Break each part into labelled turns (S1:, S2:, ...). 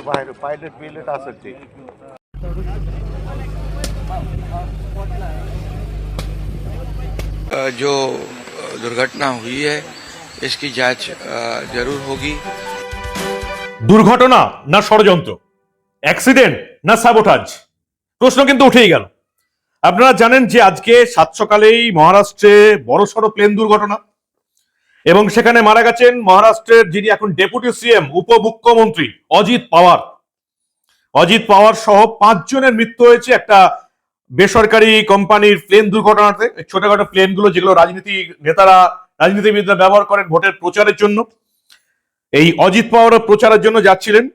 S1: बाहेर पायलट बिलट असेल ते
S2: जो दुर्घटना हुई है इसकी जांच जरूर होगी।
S3: দুর্ঘটনা না ষড়যন্ত্র, অ্যাক্সিডেন্ট না সাবোটাজ, প্রশ্ন কিন্তু উঠেই গেল। আপনারা জানেন যে আজকে সাত সকালেই মহারাষ্ট্রে বড়সড় প্লেন দুর্ঘটনা এবং সেখানে মারা গেছেন মহারাষ্ট্রের যিনি এখন ডেপুটি সিএম উপমুখ্যমন্ত্রী অজিত পাওয়ার সহ 5 জনের মৃত্যু হয়েছে একটা বেসরকারি কোম্পানির প্লেন দুর্ঘটনাতে। ছোটখাটো প্লেনগুলো যেগুলো রাজনীতিবিদরা ব্যবহার করেন ভোটের প্রচারের জন্য। এই অজিত পাওয়ার প্রচারের জন্য যাচ্ছিলেন,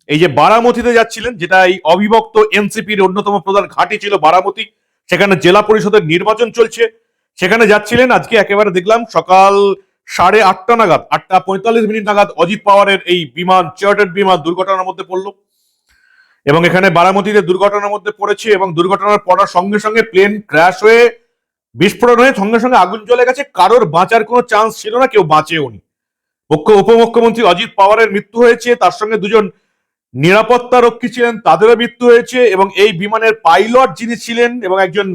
S3: এই যে বারামতিতে যাচ্ছিলেন, যেটা এই অবিভক্ত এনসিপির অন্যতম প্রধান ঘাঁটি ছিল বারামতি, সেখানে জেলা পরিষদের নির্বাচন চলছে, সেখানে যাচ্ছিলেন। আজকে একেবারে দেখলাম সকাল 8:30 নাগাদ, 8:45 নাগাদ অজিত পাওয়ারের এই বিমান, চার্টার্ড বিমান দুর্ঘটনার মধ্যে পড়লো এবং এখানে বারামতিতে দুর্ঘটনার মধ্যে পড়েছে এবং দুর্ঘটনার পড়ার সঙ্গে সঙ্গে প্লেন ক্র্যাশ হয়ে বিস্ফোরণ হয়ে সঙ্গে সঙ্গে আগুন জ্বলে গেছে। কারোর বাঁচার কোনো চান্স ছিল না, কেউ বাঁচেও নি। উপমুখ্যমন্ত্রী অজিত পাওয়ারের মৃত্যু হয়েছে, তার সঙ্গে 2 জন নিরাপত্তা রক্ষী ছিলেন, তাদেরও মৃত্যু হয়েছে এবং এই বিমানের পাইলট যিনি ছিলেন এবং একজন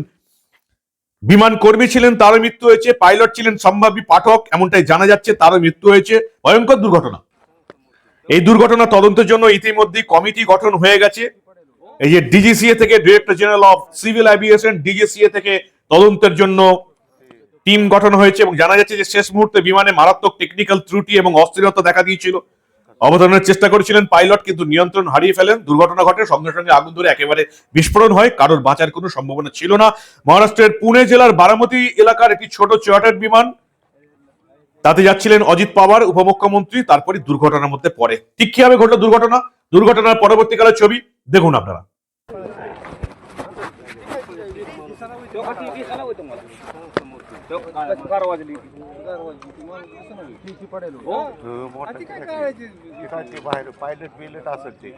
S3: বিমান কর্মী ছিলেন তারও মৃত্যু হয়েছে। পাইলট ছিলেন সম্ভাবী পাঠক, এমনটাই জানা যাচ্ছে, তারও মৃত্যু হয়েছে। ভয়ঙ্কর দুর্ঘটনা। এই দুর্ঘটনা তদন্তের জন্য ইতিমধ্যেই কমিটি গঠন হয়ে গেছে। এই যে ডিজিসিএ থেকে, director general of civil aviation, DGCA থেকে তদন্তের জন্য টিম গঠন হয়েছে এবং জানা যাচ্ছে যে শেষ মুহূর্তে বিমানে মারাত্মক টেকনিক্যাল ত্রুটি এবং অস্থিরতা দেখা দিয়েছিল। অবতরণের চেষ্টা করেছিলেন পাইলট, কিন্তু নিয়ন্ত্রণ হারিয়ে ফেলেন। দুর্ঘটনা ঘটে, সঙ্গে সঙ্গে আগুন ধরে একেবারে বিস্ফোরণ হয়। কারোর বাঁচার কোনো সম্ভাবনা ছিল না। মহারাষ্ট্রের পুনে জেলার বারামতি এলাকার একটি ছোট চার্টার্ড বিমান, তাতে যাচ্ছিলেন অজিত পাওয়ার উপমুখ্যমন্ত্রী, তারপরে দুর্ঘটনার মধ্যে পড়ে। ঠিক কিভাবে ঘটলো দুর্ঘটনার পরবর্তীকালের ছবি দেখুন আপনারা।
S1: बाहेर पायलट बिलट असेल ते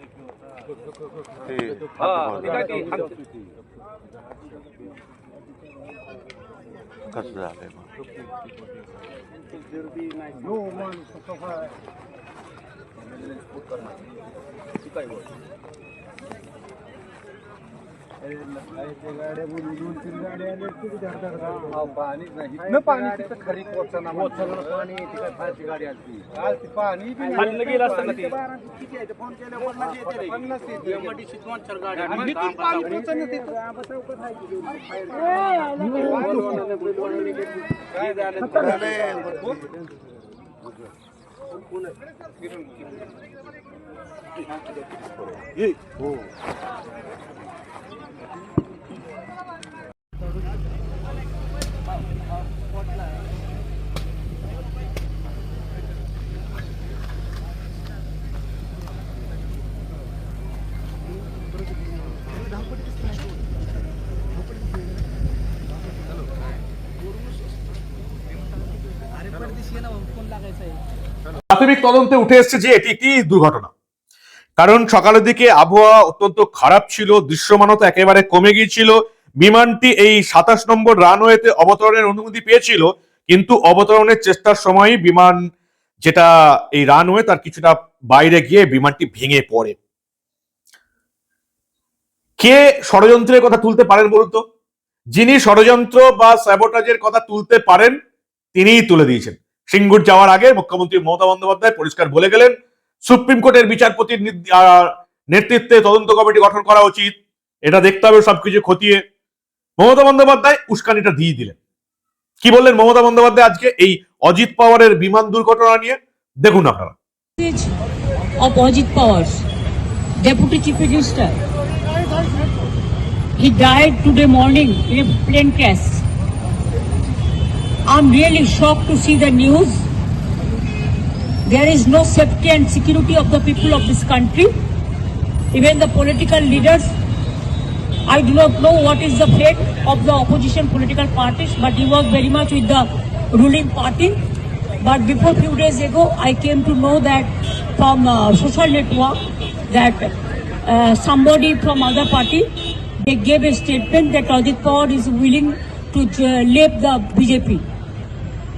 S1: कसं झालंय पाणी तिथं खरी पोचना पाणी तिकडे फारची गाडी आली पाणी फोन
S3: প্রাথমিক তদন্তে উঠে এসেছে যে এটি একটি দুর্ঘটনা। কারণ সকালের দিকে আবহাওয়া অত্যন্ত খারাপ ছিল, দৃশ্যমানতা একেবারে কমে গিয়েছিল। বিমানটি এই 27 নম্বর রানওয়েতে অবতরণের অনুমতি পেয়েছিল, কিন্তু অবতরণের চেষ্টার সময় বিমান, যেটা এই রানওয়ে তার কিছুটা বাইরে গিয়ে বিমানটি ভেঙে পড়ে। কে ষড়যন্ত্রের কথা তুলতে পারেন বলুন তো? যিনি ষড়যন্ত্র বা স্যাবোটাজের কথা তুলতে পারেন তিনিই তুলে দিয়েছেন। সিঙ্গুর যাওয়ার আগে মুখ্যমন্ত্রী মমতা বন্দ্যোপাধ্যায় পরিষ্কার বলে গেলেন সুপ্রিম কোর্টের বিচারপতির নেতৃত্বে তদন্ত কমিটি গঠন করা উচিত, এটা দেখতে হবে সবকিছু খতিয়ে। মমতা বন্দ্যোপাধ্যায় উস্কানিটা দিয়ে দিলেন। কি বললেন মমতা বন্দ্যোপাধ্যায় আজকে এই অজিত পাওয়ারের বিমান দুর্ঘটনা নিয়ে? দেখুন আপনারা।
S4: of Ajit Pawar, Deputy Chief Minister. He died today morning in a plane crash. I'm really shocked to see the news. There is no safety and security of the people of this country. Even the political leaders, I do not know what is the fate of the opposition political parties, but he was very much with the ruling party. But before few days ago, I came to know that from social network that somebody from other party, they gave a statement that Ajit Pawar is willing to leave the BJP.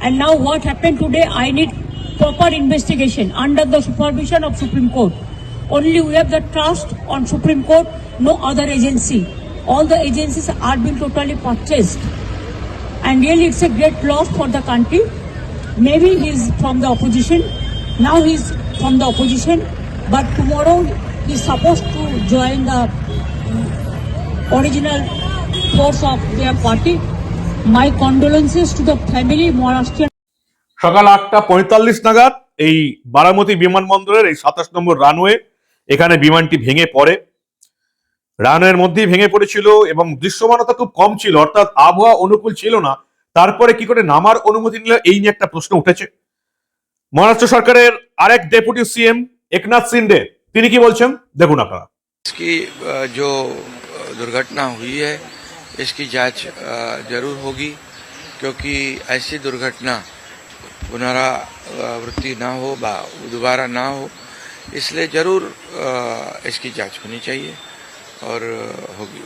S4: And now what happened today, I need proper investigation under the supervision of Supreme Court. Only we have the trust on Supreme Court, no other agency. All the agencies are being totally purchased. And really it's a great loss for the country. Maybe he's from the opposition. Now he's from the opposition. But tomorrow he's supposed to join the original force of their party. My condolences to the family, Maharashtrian.
S3: সকাল 8:45 নাগাদ এই বারামতি বিমানবন্দরের এই 27 নম্বর runway, এখানে বিমানটি ভেঙে পড়ে। রানওয়ের মধ্যেই ভেঙে পড়েছিল এবং দৃশ্যমানতা খুব কম ছিল, অর্থাৎ আবহাওয়া অনুকূল ছিল না। তারপরে কি করে নামার অনুমতি নিল, এই নিয়ে একটা প্রশ্ন উঠেছে। মহারাষ্ট্র সরকারের আরেক ডেপুটি সিএম একনাথ শিন্ডে তিনি কি বলছেন দেখুন আপনারা।
S2: इसकी जो दुर्घटना हुई है इसकी जांच जरूर होगी, क्योंकि ऐसी दुर्घटना पुनरावृत्ति ना हो, दोबारा ना हो, इसलिए जरूर इसकी जांच होनी चाहिए और होगी।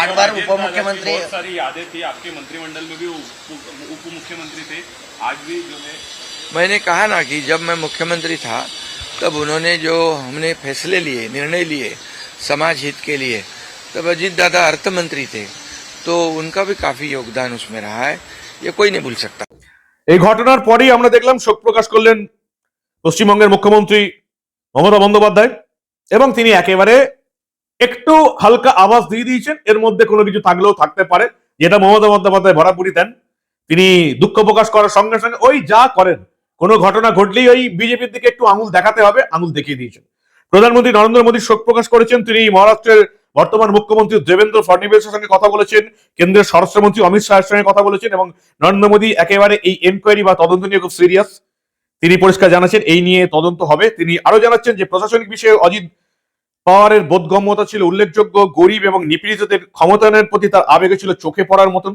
S5: 8 बार उप मुख्यमंत्री,
S6: बहुत सारी यादें थी आपके मंत्रिमंडल में भी, उप मुख्यमंत्री थे, आज भी जो है।
S2: मैंने कहा ना कि जब मैं मुख्यमंत्री था तब उन्होंने जो हमने फैसले लिए, निर्णय लिए समाज हित के लिए, तब अजीत दादा अर्थ मंत्री थे, तो उनका भी काफी योगदान उसमें रहा है, ये कोई नहीं भूल सकता।
S3: এই ঘটনার পরেই আমরা দেখলাম শোক প্রকাশ করলেন পশ্চিমবঙ্গের মুখ্যমন্ত্রী মমতা বন্দ্যোপাধ্যায়, এবং তিনি একেবারে একটু হালকা আওয়াজ দিয়ে দিয়েছেন, এর মধ্যে কোনো কিছু থাকলেও থাকতে পারে, যেটা মমতা বন্দ্যোপাধ্যায় ভরাপুরি দেন। তিনি দুঃখ প্রকাশ করার সঙ্গে সঙ্গে ওই যা করেন, কোনো ঘটনা ঘটলেই ওই বিজেপির দিকে একটু আঙুল দেখাতে হবে, আঙুল দেখিয়ে দিয়েছেন। প্রধানমন্ত্রী নরেন্দ্র মোদী শোক প্রকাশ করেছেন। তিনি মহারাষ্ট্রের বর্তমান মুখ্যমন্ত্রী দেবেন্দ্র ফডনবিসের সঙ্গে কথা বলেছেন, কেন্দ্রের স্বরাষ্ট্রমন্ত্রী অমিত শাহের সঙ্গে কথা বলেছেন, এবং নরেন্দ্র মোদী একেবারে এই এনকোয়ারি বা তদন্ত নিয়ে খুব সিরিয়াস। তিনি পরিষ্কার জানাচ্ছেন এই নিয়ে তদন্ত হবে। তিনি আরো জানাচ্ছেন যে প্রশাসনিক বিষয়ে অজিত পাওয়ারের বোধগম্যতা ছিল উল্লেখযোগ্য, গরিব এবং নিপীড়িতদের ক্ষমতায়নের প্রতি তার আবেগে ছিল চোখে পড়ার মতন।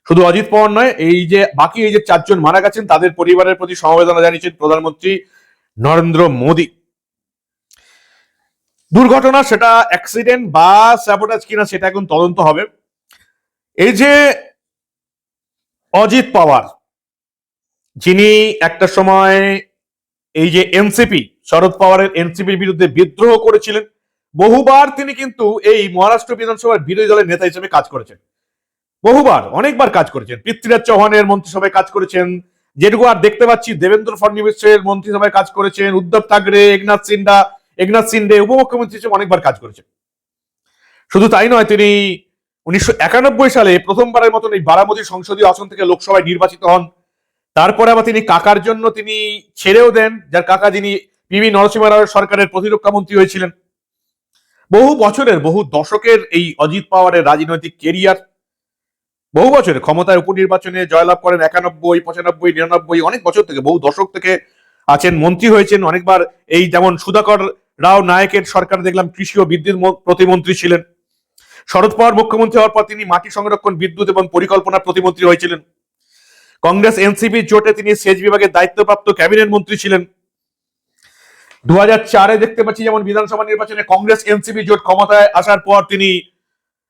S3: শুধু অজিত পাওয়ার নয়, এই যে বাকি এই যে 4 জন মারা গেছেন তাদের পরিবারের প্রতি সমবেদনা জানিয়েছেন প্রধানমন্ত্রী নরেন্দ্র মোদী। দুর্ঘটনা সেটা অ্যাক্সিডেন্ট বা স্যাবোটাজ কিনা সেটা এখন তদন্ত হবে। এই যে অজিত পাওয়ার, যিনি একটা সময় এই যে এনসিপি, শরদ পাওয়ারের এনসিপির বিরুদ্ধে বিদ্রোহ করেছিলেন, বহুবার তিনি কিন্তু এই মহারাষ্ট্র বিধানসভার বিরোধী দলের নেতা হিসেবে কাজ করেছেন, বহুবার অনেকবার কাজ করেছেন। পৃথ্বীরাজ চৌহানের মন্ত্রিসভায় কাজ করেছেন, যেটুকু আর দেখতে পাচ্ছি দেবেন্দ্র ফডনবিসের মন্ত্রিসভায় কাজ করেছেন, উদ্ধব ঠাকরে, একনাথ শিন্ডে উপমুখ্যমন্ত্রী হিসেবে অনেকবার কাজ করেছেন। শুধু তাই নয়, তিনি 1991 সালে প্রথমবারের মতন এই বারামতি সংসদীয় আসন থেকে লোকসভায় নির্বাচিত হন। তারপরে আবার তিনি কাকার জন্য তিনি ছেড়েও দেন, যার কাকা যিনি পিভি নরসিংহ রাওয়ের সরকারের প্রতিরক্ষা মন্ত্রী হয়েছিলেন। বহু বছরের, বহু দশকের এই অজিত পাওয়ারের রাজনৈতিক কেরিয়ার, বহু বছরের ক্ষমতায় উপনির্বাচনে জয়লাভ করেন 91, 95, 99, অনেক বছর থেকে, বহু দশক থেকে আছেন, মন্ত্রী হয়েছেন অনেকবার। এই যেমন সুধাকর রাও নায়কের সরকার দেখলাম কৃষি ও বিদ্যুৎ প্রতিমন্ত্রী ছিলেন। শরদ পাওয়ার মুখ্যমন্ত্রী হওয়ার পর তিনি মাটি সংরক্ষণ, বিদ্যুৎ এবং পরিকল্পনা প্রতিমন্ত্রী হয়েছিলেন। কংগ্রেস এনসিপি জোটে তিনি সেচ বিভাগের দায়িত্বপ্রাপ্ত ক্যাবিনেট মন্ত্রী ছিলেন। 2004-এ দেখতে পাচ্ছি যেমন বিধানসভা নির্বাচনে কংগ্রেস এনসিপি জোট ক্ষমতায় আসার পর তিনি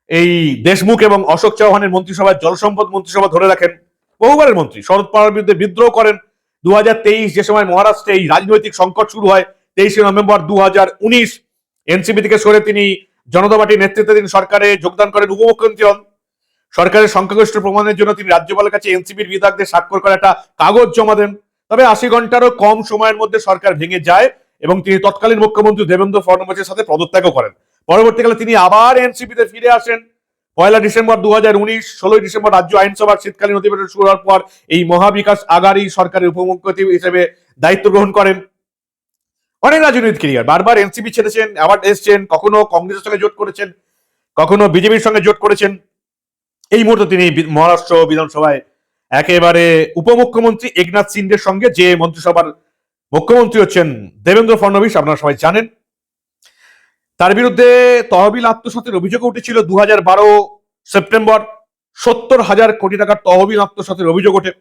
S3: এই দেশমুখ এবং অশোক চৌহানের মন্ত্রিসভায় জলসম্পদ মন্ত্রিসভা ধরে রাখেন, বহুবারের মন্ত্রী। শরদ পাওয়ার বিরুদ্ধে বিদ্রোহ করেন। 2023 যে সময় মহারাষ্ট্রে এই রাজনৈতিক সংকট শুরু হয়, 23শে নভেম্বর 2019 এনসিপি থেকে সরে তিনি জনতা পার্টির নেতৃত্বাধীন সরকারে যোগদান করেন, উপমুখ্যমন্ত্রী হন। সরকারের সংখ্যাগরিষ্ঠ প্রমাণের জন্য তিনি রাজ্যপালের কাছে এনসিপির বিধায়কদের স্বাক্ষর করে একটা কাগজ জমা দেন। তবে 80 ঘন্টারও কম সময়ের মধ্যে সরকার ভেঙে যায় এবং তিনি তৎকালীন মুখ্যমন্ত্রী দেবেন্দ্র ফডনবিসের সাথে পদত্যাগও করেন। পরবর্তীকালে তিনি আবার এনসিপিতে ফিরে আসেন। 1 ডিসেম্বর 2019, 16 ডিসেম্বর রাজ্য আইনসভার শীতকালীন অধিবেশন শুরু হওয়ার পর এই মহাবিকাশ আঘাড়ি সরকারের উপমুখ্যমন্ত্রী হিসেবে দায়িত্ব গ্রহণ করেন। অনেক রাজনৈতিক ক্যারিয়ার, বারবার এনসিপি ছেড়েছেন, আবার এসছেন, কখনো কংগ্রেসের সঙ্গে জোট করেছেন, কখনো বিজেপির সঙ্গে জোট করেছেন। এই মুহূর্তে তিনি মহারাষ্ট্র বিধানসভায় একেবারে উপমুখ্যমন্ত্রী একনাথ শিন্ডের সঙ্গে, যে মন্ত্রিসভার মুখ্যমন্ত্রী হচ্ছেন দেবেন্দ্র ফডনবিস, আপনারা সবাই জানেন। তার বিরুদ্ধে তহবিল আত্মসাতের অভিযোগ উঠেছিল 2012 সেপ্টেম্বর। 70,000 কোটি টাকার তহবিল আত্মসাতের অভিযোগ ওঠে,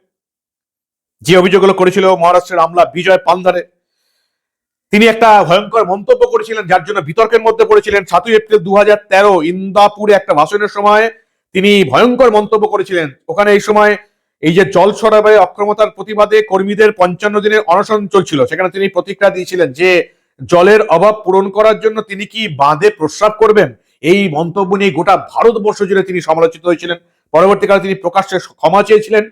S3: যে অভিযোগগুলো করেছিল মহারাষ্ট্রের আমলা বিজয় পালধারে। তিনি একটা ভয়ঙ্কর মন্তব্য করেছিলেন, যার জন্য বিতর্কের মধ্যে পড়েছিলেন। 7 এপ্রিল 2013 ইন্দাপুরে একটা ভাষণের সময় তিনি ভয়ঙ্কর মন্তব্য করেছিলেন। ওখানে এই সময় এই যে জল সরবরাহে অক্ষমতার প্রতিবাদে কর্মীদের 55 দিনের অনশন চলছিল, সেখানে তিনি প্রতিক্রিয়া দিয়েছিলেন যে জলের অভাব পূরণ করার জন্য তিনি কি বাঁধে প্রস্রাব করবেন। এই মন্তব্য নিয়ে গোটা ভারতবর্ষ জুড়ে তিনি সমালোচিত হয়েছিলেন। পরবর্তীকালে তিনি প্রকাশ্যে ক্ষমা চেয়েছিলেন।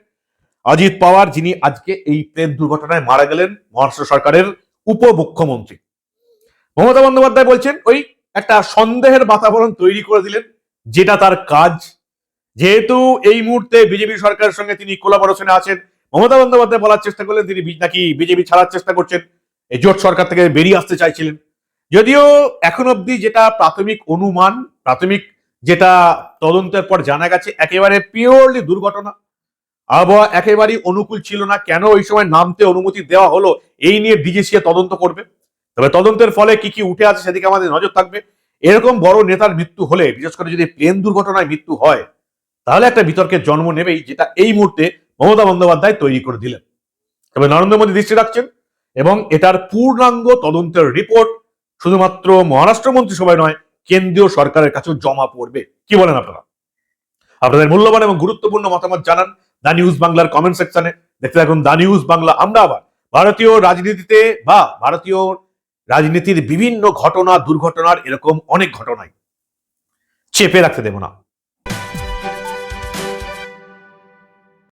S3: অজিত পাওয়ার, যিনি আজকে এই প্লেন দুর্ঘটনায় মারা গেলেন, মহারাষ্ট্র সরকারের উপমুখ্যমন্ত্রী, মমতা বন্দ্যোপাধ্যায় বলছেন ওই একটা সন্দেহের বাতাবরণ তৈরি করে দিলেন, যেটা তার কাজ। যেহেতু এই মুহূর্তে বিজেপি সরকারের সঙ্গে তিনি কোলাবোরেশনে আছেন, মমতা বন্দ্যোপাধ্যায় বলার চেষ্টা করলেন তিনি নাকি বিজেপি ছাড়ার চেষ্টা করছেন, এই জোট সরকার থেকে বেরিয়ে আসতে চাইছিলেন। যদিও এখন অব্দি যেটা প্রাথমিক অনুমান, প্রাথমিক যেটা তদন্তের পর জানা গেছে, একেবারে পিওরলি দুর্ঘটনা। আবহাওয়া একেবারেই অনুকূল ছিল না, কেন ওই সময় নামতে অনুমতি দেওয়া হলো এই নিয়ে ডিজিসিএ তদন্ত করবে। তবে তদন্তের ফলে কি কি উঠে আছে সেদিকে আমাদের নজর থাকবে। এরকম বড় নেতার মৃত্যু হলে, বিশেষ করে যদি প্লেন দুর্ঘটনায় মৃত্যু হয়, তাহলে একটা বিতর্কের জন্ম নেবেই, যেটা এই মুহূর্তে মমতা বন্দ্যোপাধ্যায় তৈরি করে দিলেন। তবে নরেন্দ্র মোদী দৃষ্টি রাখছেন এবং এটার পূর্ণাঙ্গ তদন্তের রিপোর্ট শুধুমাত্র মহারাষ্ট্র মন্ত্রিসভায় নয়, কেন্দ্রীয় সরকারের কাছেও জমা পড়বে। কি বলেন আপনারা? আপনাদের মূল্যবান এবং গুরুত্বপূর্ণ মতামত জানান দা নিউজ বাংলার কমেন্ট সেকশনে। দেখতে থাকুন দা নিউজ বাংলা। আমরা আবার ভারতীয় রাজনীতিতে বা ভারতীয় রাজনীতির বিভিন্ন ঘটনা, দুর্ঘটনার এরকম অনেক ঘটনায় চেপে রাখতে দেব না।